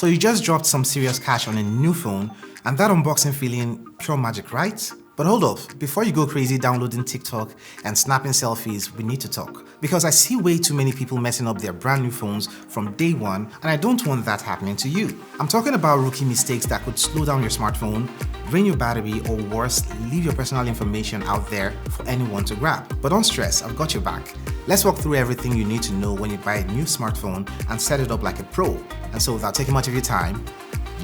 So you just dropped some serious cash on a new phone, and that unboxing feeling, pure magic, right? But hold up, before you go crazy downloading TikTok and snapping selfies, we need to talk. Because I see way too many people messing up their brand new phones from day one, and I don't want that happening to you. I'm talking about rookie mistakes that could slow down your smartphone, drain your battery, or worse, leave your personal information out there for anyone to grab. But don't stress, I've got your back. Let's walk through everything you need to know when you buy a new smartphone and set it up like a pro. And so without taking much of your time,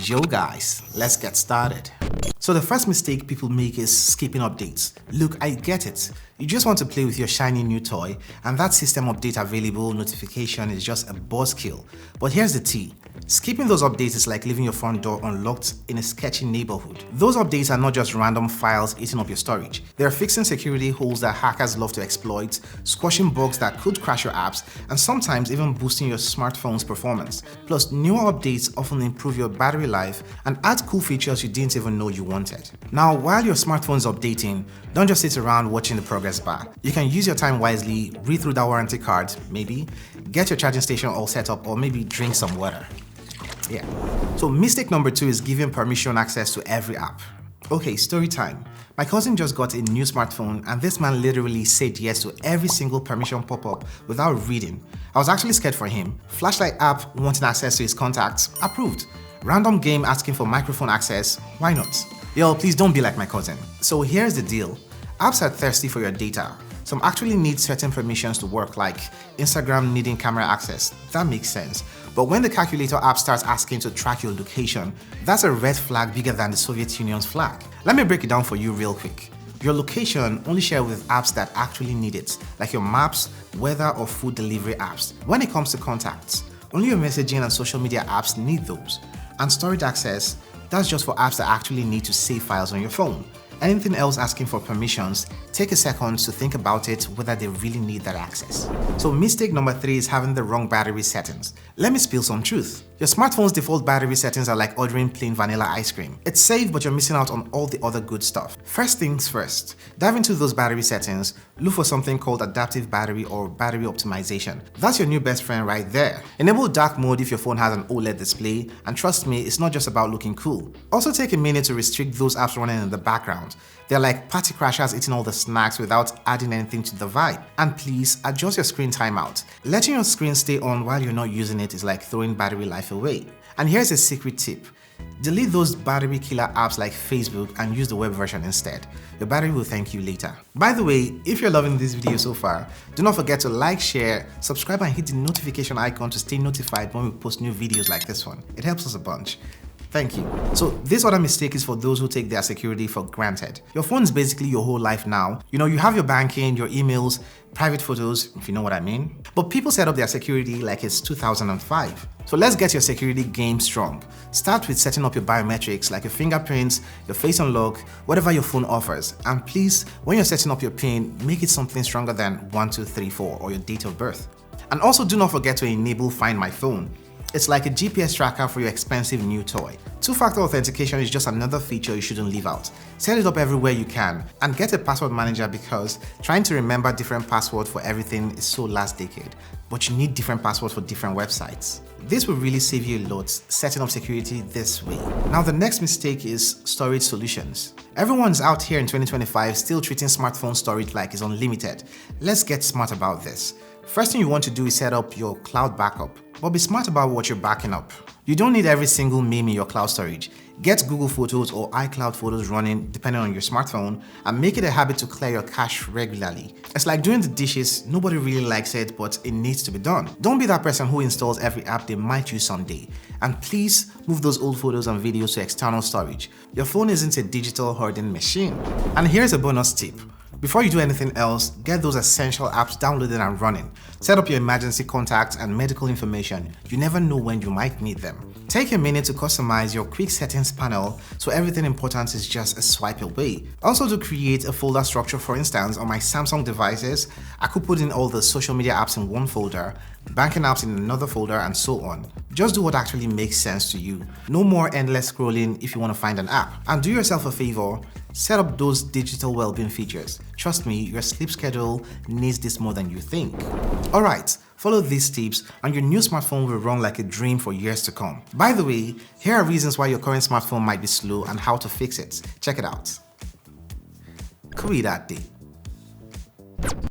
yo guys, let's get started. So the first mistake people make is skipping updates. Look, I get it. You just want to play with your shiny new toy, and that system update available notification is just a buzzkill. But here's the tea. Skipping those updates is like leaving your front door unlocked in a sketchy neighborhood. Those updates are not just random files eating up your storage. They're fixing security holes that hackers love to exploit, squashing bugs that could crash your apps, and sometimes even boosting your smartphone's performance. Plus, newer updates often improve your battery life and add cool features you didn't even know you wanted. Now, while your smartphone is updating, don't just sit around watching the progress bar. You can use your time wisely, read through that warranty card, maybe, get your charging station all set up, or maybe drink some water. Yeah. So mistake number 2 is giving permission access to every app. Okay, story time. My cousin just got a new smartphone, and this man literally said yes to every single permission pop-up without reading. I was actually scared for him. Flashlight app wanting access to his contacts, approved. Random game asking for microphone access, why not? Yo, please don't be like my cousin. So here's the deal. Apps are thirsty for your data. Some actually need certain permissions to work, like Instagram needing camera access. That makes sense. But when the calculator app starts asking to track your location, that's a red flag bigger than the Soviet Union's flag. Let me break it down for you real quick. Your location only share with apps that actually need it, like your maps, weather, or food delivery apps. When it comes to contacts, only your messaging and social media apps need those. And storage access, that's just for apps that actually need to save files on your phone. Anything else asking for permissions, take a second to think about it whether they really need that access. So mistake number 3 is having the wrong battery settings. Let me spill some truth. Your smartphone's default battery settings are like ordering plain vanilla ice cream. It's safe, but you're missing out on all the other good stuff. First things first, dive into those battery settings, look for something called adaptive battery or battery optimization. That's your new best friend right there. Enable dark mode if your phone has an OLED display, and trust me, it's not just about looking cool. Also take a minute to restrict those apps running in the background. They're like party crashers eating all the snacks without adding anything to the vibe. And please, adjust your screen timeout. Letting your screen stay on while you're not using it is like throwing battery life away. And here's a secret tip. Delete those battery killer apps like Facebook and use the web version instead. Your battery will thank you later. By the way, if you're loving this video so far, do not forget to like, share, subscribe, and hit the notification icon to stay notified when we post new videos like this one. It helps us a bunch. Thank you. So this other mistake is for those who take their security for granted. Your phone is basically your whole life now. You know, you have your banking, your emails, private photos, if you know what I mean. But people set up their security like it's 2005. So let's get your security game strong. Start with setting up your biometrics like your fingerprints, your face unlock, whatever your phone offers. And please, when you're setting up your PIN, make it something stronger than 1234 or your date of birth. And also do not forget to enable Find My Phone. It's like a GPS tracker for your expensive new toy. Two-factor authentication is just another feature you shouldn't leave out. Set it up everywhere you can, and get a password manager because trying to remember different passwords for everything is so last decade, but you need different passwords for different websites. This will really save you a lot setting up security this way. Now the next mistake is storage solutions. Everyone's out here in 2025 still treating smartphone storage like it's unlimited. Let's get smart about this. First thing you want to do is set up your cloud backup, but be smart about what you're backing up. You don't need every single meme in your cloud storage. Get Google Photos or iCloud Photos running depending on your smartphone, and make it a habit to clear your cache regularly. It's like doing the dishes. Nobody really likes it, but it needs to be done. Don't be that person who installs every app they might use someday. And please move those old photos and videos to external storage. Your phone isn't a digital hoarding machine. And here's a bonus tip. Before you do anything else, get those essential apps downloaded and running. Set up your emergency contacts and medical information. You never know when you might need them. Take a minute to customize your quick settings panel so everything important is just a swipe away. Also to create a folder structure, for instance, on my Samsung devices, I could put in all the social media apps in one folder, banking apps in another folder, and so on. Just do what actually makes sense to you. No more endless scrolling if you want to find an app. And do yourself a favor, Set up those digital well-being features. Trust me, your sleep schedule needs this more than you think. Alright, follow these tips and your new smartphone will run like a dream for years to come. By the way, here are reasons why your current smartphone might be slow and how to fix it. Check it out. Cool that day.